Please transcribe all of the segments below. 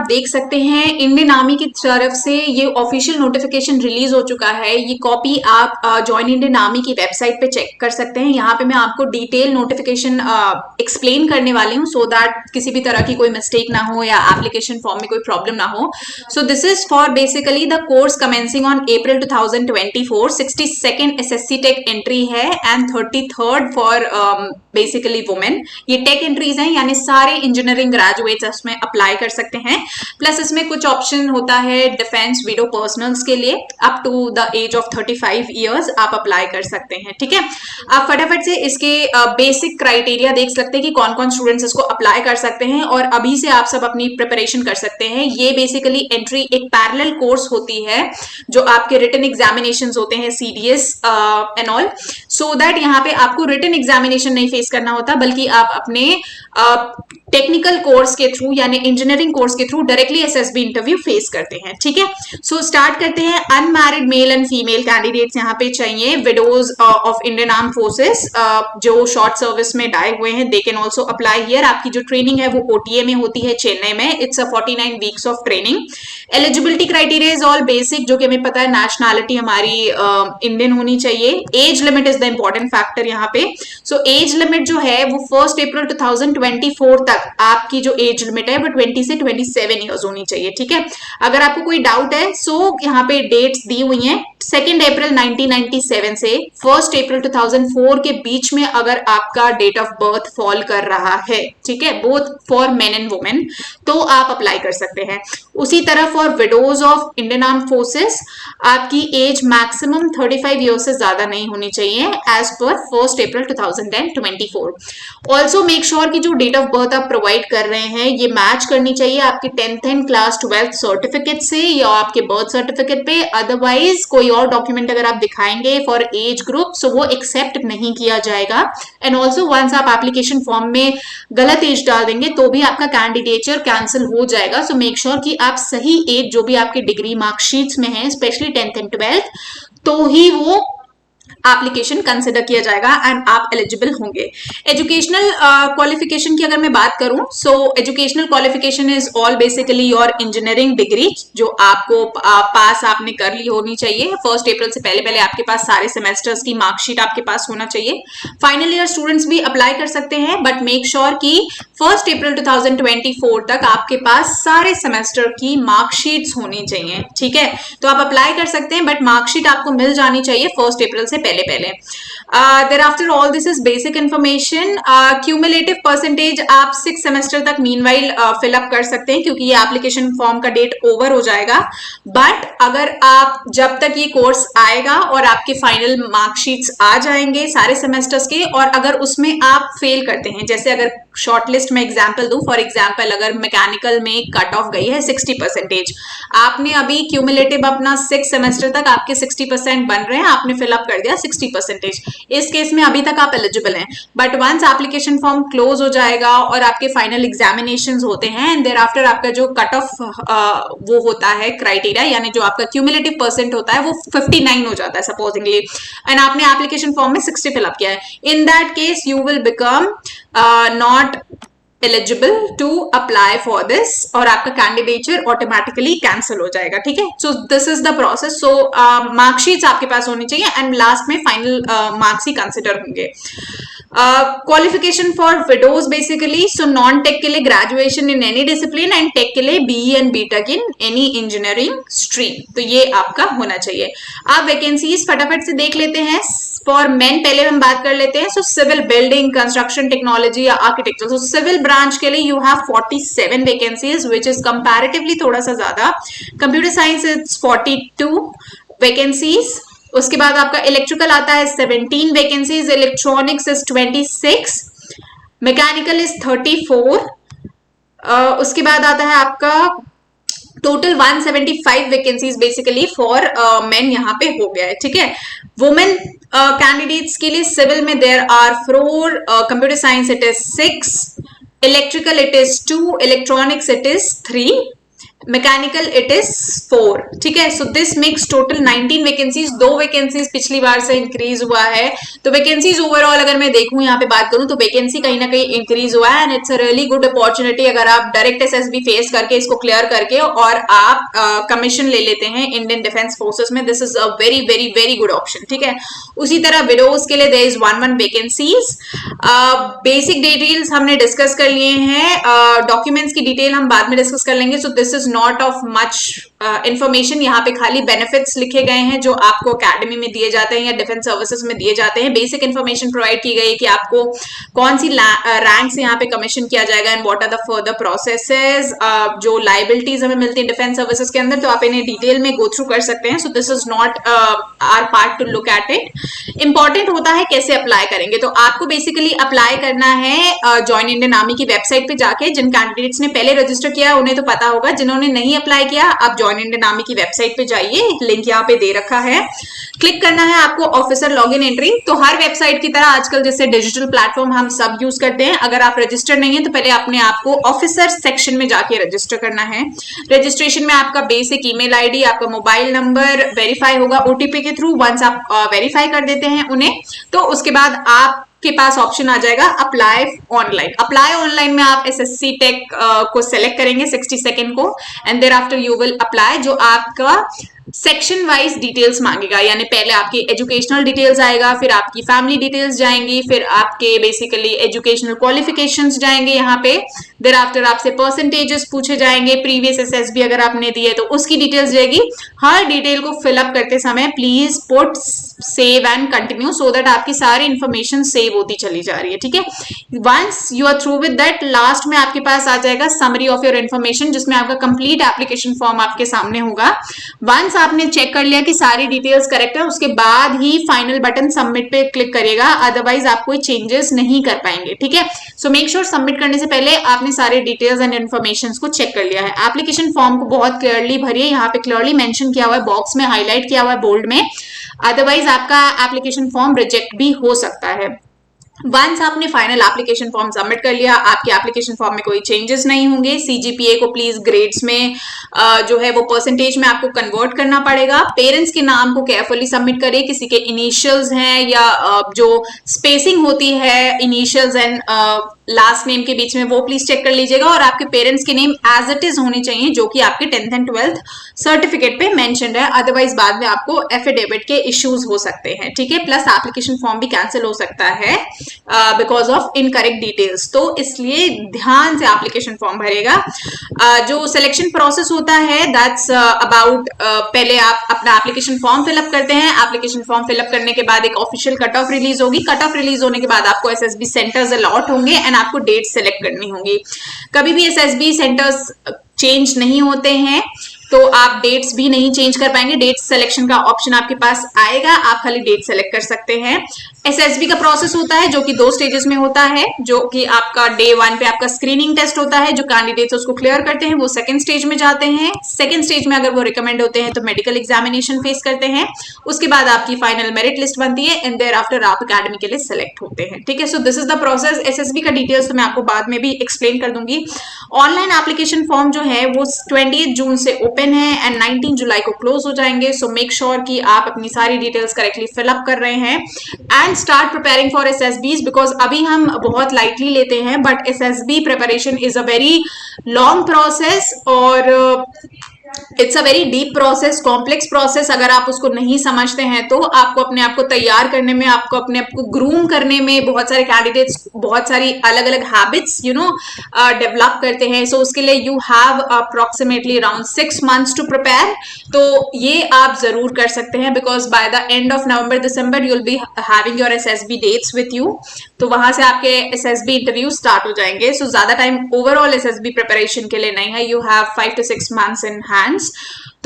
देख सकते हैं इंडियन आर्मी की तरफ से ये ऑफिशियल नोटिफिकेशन रिलीज हो चुका है। ये कॉपी आप जॉइन इंडियन आर्मी की वेबसाइट पे चेक कर सकते हैं। यहाँ पे मैं आपको डिटेल नोटिफिकेशन एक्सप्लेन करने वाली हूँ, सो दैट किसी भी तरह की कोई मिस्टेक ना हो या एप्लीकेशन फॉर्म में कोई प्रॉब्लम ना हो। So this is for basically the course commencing on April 2024। 62nd SSC tech entry है and 33rd for basically women. ये टेक एंट्रीज हैं, यानी सारे इंजीनियरिंग ग्रेजुएट्स इसमें अप्लाई कर सकते हैं। प्लस इसमें कुछ ऑप्शन होता है डिफेंस विडो पर्सनल्स के लिए, up to the age of 35 years आप अप्लाई कर सकते हैं। ठीक है, आप फटाफट से इसके बेसिक क्राइटेरिया देख सकते हैं कि कौन कौन स्टूडेंट्स इसको अप्लाई कर सकते हैं और अभी से आप सब अपनी प्रिपरेशन कर सकते हैं। ये बेसिकली एंट्री एक पैरेलल कोर्स होती है जो आपके रिटन एग्जामिनेशन होते हैं, CDS and all, so that यहाँ पे आपको रिटन एग्जामिनेशन नहीं फेस करना होता, बल्कि आप अपने टेक्निकल कोर्स के थ्रू यानी इंजीनियरिंग कोर्स के through directly SSB interview face करते हैं। ठीक है, सो स्टार्ट करते हैं। Unmarried male and female candidates यहाँ पे चाहिए, widows of Indian arm forces जो शॉर्ट सर्विस में डाए हुए हैं, they can also apply here. आपकी जो ट्रेनिंग है वो OTA में होती है, चेन्नई में। It's a 49 weeks of training. Eligibility criteria is all basic, जो कि हमें पता है नेशनैलिटी हमारी इंडियन होनी चाहिए। Age limit is the important factor यहाँ पे। सो एज लिमिट जो है वो 1 अप्रैल 2024 तक आपकी जो एज लिमिट है वो 20 से 27 ईयर्स होनी चाहिए। ठीक है, अगर आपको कोई डाउट है सो यहाँ पे डेट्स दी हुई हैं। 2 अप्रैल 1997 से 1 अप्रैल 2004 के बीच में अगर आपका डेट ऑफ बर्थ फॉल कर रहा है, ठीक है, both for main and women, तो आप अप्लाई कर सकते हैं। उसी तरह for widows of Indian arm forces आपकी एज मैक्सिमम 35 ईयर्स से ज्यादा नहीं होनी चाहिए एज पर 1 अप्रैल 2024। ऑल्सो मेक श्योर कि जो डेट ऑफ बर्थ आप प्रोवाइड कर रहे हैं ये मैच करनी चाहिए आपके 10th and class 12th certificate से या आपके बर्थ सर्टिफिकेट पे। अदरवाइज कोई और डॉक्यूमेंट अगर आप दिखाएंगे फॉर एज ग्रुप सो वो एक्सेप्ट नहीं किया जाएगा। एंड ऑल्सो वंस आप एप्लीकेशन फॉर्म में गलत एज डाल देंगे तो भी आपका कैंडिडेचर कैंसिल हो जाएगा। सो मेक श्योर कि आप सही एज जो भी आपके डिग्री मार्कशीट्स में है, स्पेशली 10th एंड 12th, तो ही वो एप्लीकेशन कंसिडर किया जाएगा एंड आप एलिजिबल होंगे। एजुकेशनल क्वालिफिकेशन की अगर मैं बात करूं, so educational qualification is all basically your engineering degree जो आपको पास आपने कर ली होनी चाहिए। 1 अप्रैल से पहले पहले आपके पास सारे सेमेस्टर्स की मार्कशीट आपके पास होना चाहिए। फाइनल ईयर स्टूडेंट्स भी अप्लाई कर सकते हैं, बट मेक श्योर कि 1 अप्रैल 2024 तक आपके पास सारे सेमेस्टर की मार्कशीट्स होनी चाहिए। ठीक है, तो आप अप्लाई कर सकते हैं, बट मार्कशीट आपको मिल जानी चाहिए 1 अप्रैल से पहले। Thereafter all this is basic information. Cumulative percentage आप 6 सेमेस्टर तक मीनवाइल फिलअप कर सकते हैं क्योंकि ये एप्लीकेशन फॉर्म का डेट ओवर हो जाएगा। बट अगर आप जब तक ये कोर्स आएगा और आपके फाइनल मार्कशीट्स आ जाएंगे सारे सेमेस्टर्स के, और अगर उसमें आप फेल करते हैं, जैसे अगर शॉर्टलिस्ट में एग्जाम्पल दूं, फॉर एग्जाम्पल अगर मैकेनिकल में कट ऑफ गई है 60%, आपने अभी क्यूमुलेटिव अपना 6 सेमेस्टर तक आपके 60% बन रहे हैं, आपने फिलअप कर दिया 60%, इस केस में अभी तक आप एलिजिबल हैं। But once application form close हो जाएगा और आपके फाइनल एग्जामिनेशंस होते हैं एंड देयर आफ्टर आपका जो कट ऑफ वो होता है क्राइटेरिया, यानी जो आपका क्यूमुलेटिव परसेंट होता है वो 59 हो जाता है सपोजिंगली, एंड आपने एप्लीकेशन फॉर्म में 60 फिलअप किया है, in that case you will become not eligible to apply for this और आपका कैंडिडेचर ऑटोमेटिकली कैंसिल हो जाएगा। ठीक है, so this is the process. So marksheets आपके पास होनी चाहिए एंड लास्ट में फाइनल मार्क्स ही कंसिडर होंगे। Qualification for widows basically, so non tech के लिए graduation in any discipline and tech के लिए BE and BTech in any engineering stream, तो ये आपका होना चाहिए। आप वैकेंसीज फटाफट से देख लेते हैं। फॉर मेन पहले हम बात कर लेते हैं। So civil, building, construction technology या आर्किटेक्चर, सो सिविल ब्रांच के लिए you have 47 vacancies which is comparatively थोड़ा सा ज्यादा। Computer science is 42 vacancies. उसके बाद आपका इलेक्ट्रिकल आता है 17 vacancies, electronics is 26, mechanical is 34, उसके बाद आता है आपका total 175 vacancies basically for main यहाँ पे हो गया है। ठीक है, वुमेन कैंडिडेट्स के लिए सिविल में there are 4, computer science it is 6, electrical it is 2, electronics it is 3, mechanical it is 4, ठीक है। So this makes total 19 vacancies, 2 vacancies पिछली बार से इंक्रीज हुआ है। तो वैकेंसीज ओवरऑल अगर मैं देखूं यहाँ पे बात करूं तो वैकेंसी कहीं ना कहीं इंक्रीज हुआ है, and it's a really good opportunity अगर आप डायरेक्ट एसएसबी फेस करके इसको क्लियर करके और आप कमीशन ले लेते हैं इंडियन डिफेंस फोर्सेस में। This is a very very very good option, ठीक है। उसी तरह विडोज के लिए there is 1 vacancies. Basic details हमने डिस्कस कर लिए हैं, डॉक्यूमेंट्स की डिटेल हम बाद में डिस्कस कर लेंगे। सो this is not of much information. यहाँ पे खाली बेनिफिट्स लिखे गए हैं जो आपको अकेडमी में दिए जाते हैं या डिफेंस सर्विसेज में दिए जाते हैं। बेसिक इन्फॉर्मेशन प्रोवाइड की गई है कि आपको कौन सी रैंक से यहाँ पे कमीशन किया जाएगा and what are the further processes, जो लाइबिलिटीज हमें मिलती है डिफेंस सर्विसेज के अंदर, तो आप इन्हें डिटेल में गो थ्रू कर सकते हैं। So this is not our part to look at it. Important होता है कैसे अप्लाई करेंगे। तो आपको बेसिकली अप्लाई करना है जॉइन इंडियन आर्मी की वेबसाइट पे जाके। जिन कैंडिडेट्स ने पहले रजिस्टर किया उन्हें तो पता होगा, जिन्होंने नहीं अप्लाई किया आप जॉइन इंडियन आर्मी की वेबसाइट पे जाइए, लिंक यहाँ पे दे रखा है, क्लिक करना है आपको ऑफिसर लॉगिन एंट्री। तो हर वेबसाइट की तरह आजकल जैसे डिजिटल प्लेटफॉर्म हम सब यूज करते हैं, अगर आप रजिस्टर नहीं है तो पहले अपने आप को ऑफिसर सेक्शन में जाके रजिस्टर करना है। रजिस्ट्रेशन में आपका बेसिक ईमेल आईडी, आपका मोबाइल नंबर वेरीफाई होगा ओटीपी के थ्रू। वंस आप वेरीफाई कर देते हैं उन्हें, तो उसके बाद आप के पास ऑप्शन आ जाएगा अप्लाई ऑनलाइन। अप्लाई ऑनलाइन में आप एसएससी टेक को सेलेक्ट करेंगे 60 सेकेंड को, and thereafter you will apply. जो आपका सेक्शन वाइज डिटेल्स मांगेगा, यानी पहले आपकी एजुकेशनल डिटेल्स आएगा, फिर आपकी फैमिली डिटेल्स जाएंगी, फिर आपके बेसिकली एजुकेशनल क्वालिफिकेशंस जाएंगे यहाँ पे। देयर आफ्टर आपसे परसेंटेजेस पूछे जाएंगे, प्रीवियस एसएसबी अगर आपने दिए तो उसकी डिटेल्स जाएगी। हर डिटेल को फिलअप करते समय please put save and continue, so that आपकी सारी इंफॉर्मेशन सेव होती चली जा रही है, ठीक है। Once you are through with that, last में आपके पास आ जाएगा समरी ऑफ योर इन्फॉर्मेशन, जिसमें आपका कंप्लीट एप्लीकेशन फॉर्म आपके सामने होगा। वंस आपने चेक कर लिया कि सारी डिटेल्स करेक्ट है, उसके बाद ही फाइनल बटन सबमिट पे क्लिक करिएगा, अदरवाइज आप कोई चेंजेस नहीं कर पाएंगे, ठीक है। सो मेक श्योर सबमिट करने से पहले आपने सारे डिटेल्स एंड इन्फॉर्मेशन को चेक कर लिया है। एप्लीकेशन फॉर्म को बहुत क्लियरली भरिए, यहाँ पे क्लियरली मेंशन किया हुआ है, बॉक्स में हाईलाइट किया हुआ है बोल्ड में, अदरवाइज आपका एप्लीकेशन फॉर्म रिजेक्ट भी हो सकता है। वंस आपने फाइनल एप्लीकेशन फॉर्म सबमिट कर लिया, आपके एप्लीकेशन फॉर्म में कोई चेंजेस नहीं होंगे। सीजीपीए को प्लीज ग्रेड्स में जो है वो परसेंटेज में आपको कन्वर्ट करना पड़ेगा। पेरेंट्स के नाम को केयरफुली सबमिट करिए, किसी के इनिशियल्स हैं या जो स्पेसिंग होती है इनिशियल्स एंड लास्ट नेम के बीच में, वो प्लीज चेक कर लीजिएगा। और आपके पेरेंट्स के नेम एज इट इज होने चाहिए जो कि आपके 10th एंड 12th सर्टिफिकेट पे मेंशन्ड है, अदरवाइज बाद में आपको एफिडेविट के इश्यूज हो सकते हैं, ठीक है। प्लस एप्लीकेशन फॉर्म भी कैंसिल हो सकता है बिकॉज ऑफ इनकरेक्ट डिटेल्स, तो इसलिए ध्यान से एप्लीकेशन फॉर्म भरेगा। जो सिलेक्शन प्रोसेस होता है दैट्स अबाउट, पहले आप अपना एप्लीकेशन फॉर्म फिलअप करते हैं। एप्लीकेशन फॉर्म फिलअप करने के बाद एक ऑफिशियल कट ऑफ रिलीज होगी। कट ऑफ रिलीज होने के बाद आपको एसएसबी सेंटर्स अलॉट होंगे एंड आपको डेट सेलेक्ट करनी होगी। कभी भी एसएसबी सेंटर्स चेंज नहीं होते हैं, तो आप डेट्स भी नहीं चेंज कर पाएंगे। डेट सिलेक्शन का ऑप्शन आपके पास आएगा, आप खाली डेट सेलेक्ट कर सकते हैं। एसएसबी का प्रोसेस होता है जो कि 2 स्टेजेस में होता है, जो कि आपका डे 1 पे आपका स्क्रीनिंग टेस्ट होता है, जो कैंडिडेट्स उसको क्लियर करते हैं वो सेकंड स्टेज में जाते हैं। सेकंड स्टेज में अगर वो रिकमेंड होते हैं तो मेडिकल एग्जामिनेशन फेस करते हैं। उसके बाद आपकी फाइनल मेरिट लिस्ट बनती है एंड देयर आफ्टर आप अकेडमी के लिए सेलेक्ट होते हैं, ठीक है। So this is the process. SSB का डिटेल्स तो मैं आपको बाद में भी एक्सप्लेन कर दूंगी। ऑनलाइन एप्लीकेशन फॉर्म जो है वो 20 जून से ओपन है एंड 19 जुलाई को क्लोज हो जाएंगे। सो मेक श्योर कि आप अपनी सारी डिटेल्स करेक्टली फिलअप कर रहे हैं and start preparing for SSBs, because अभी हम बहुत लाइटली लेते हैं, but SSB preparation is a very long process और it's a very deep process, complex process. अगर आप उसको नहीं समझते हैं तो आपको अपने आप को तैयार करने में, आपको अपने आप को ग्रूम करने में, बहुत सारे कैंडिडेट्स बहुत सारी अलग अलग हैबिट्स डेवलप करते हैं। सो उसके लिए you have approximately around 6 months to prepare. तो ये आप जरूर कर सकते हैं, because by the end of November December you will be having your SSB dates with you. तो वहां से आपके एसएसबी इंटरव्यू स्टार्ट हो जाएंगे। सो ज्यादा टाइम ओवरऑल एसएसबी प्रिपरेशन के लिए नहीं है, you have 5 to 6 months in hands.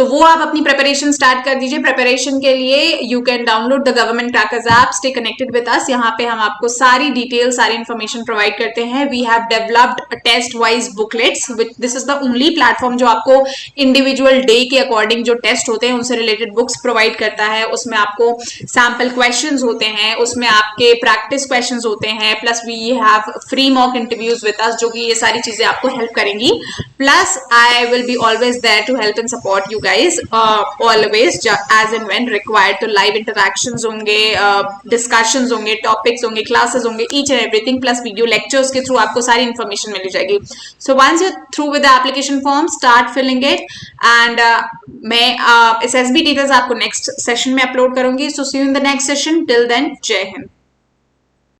तो वो आप अपनी प्रिपरेशन स्टार्ट कर दीजिए। प्रिपरेशन के लिए you can download the government crackers app, stay connected with us. यहाँ पे हम आपको सारी डिटेल, सारी इन्फॉर्मेशन प्रोवाइड करते हैं। We have developed test wise booklets, this is the only platform जो आपको इंडिविजुअल डे के अकॉर्डिंग जो टेस्ट होते हैं उनसे रिलेटेड बुक्स प्रोवाइड करता है। उसमें आपको सैम्पल क्वेश्चंस होते हैं, उसमें आपके प्रैक्टिस क्वेश्चंस होते हैं, plus we have free mock interviews with us, जो कि ये सारी चीजें आपको हेल्प करेंगी। Plus I will be always there to help and support you guys always as and when required. तो लाइव इंटरैक्शंस होंगे, डिस्कशंस होंगे, टॉपिक्स होंगे, क्लासेस होंगे, each and everything, plus video lectures के थ्रू आपको सारी इन्फॉर्मेशन मिल जाएगी। So once you through with the application form, start filling it and मैं SSB डिटेल्स आपको नेक्स्ट सेशन में अपलोड करूंगी। So see you in the next session. Till then, जय हिंद।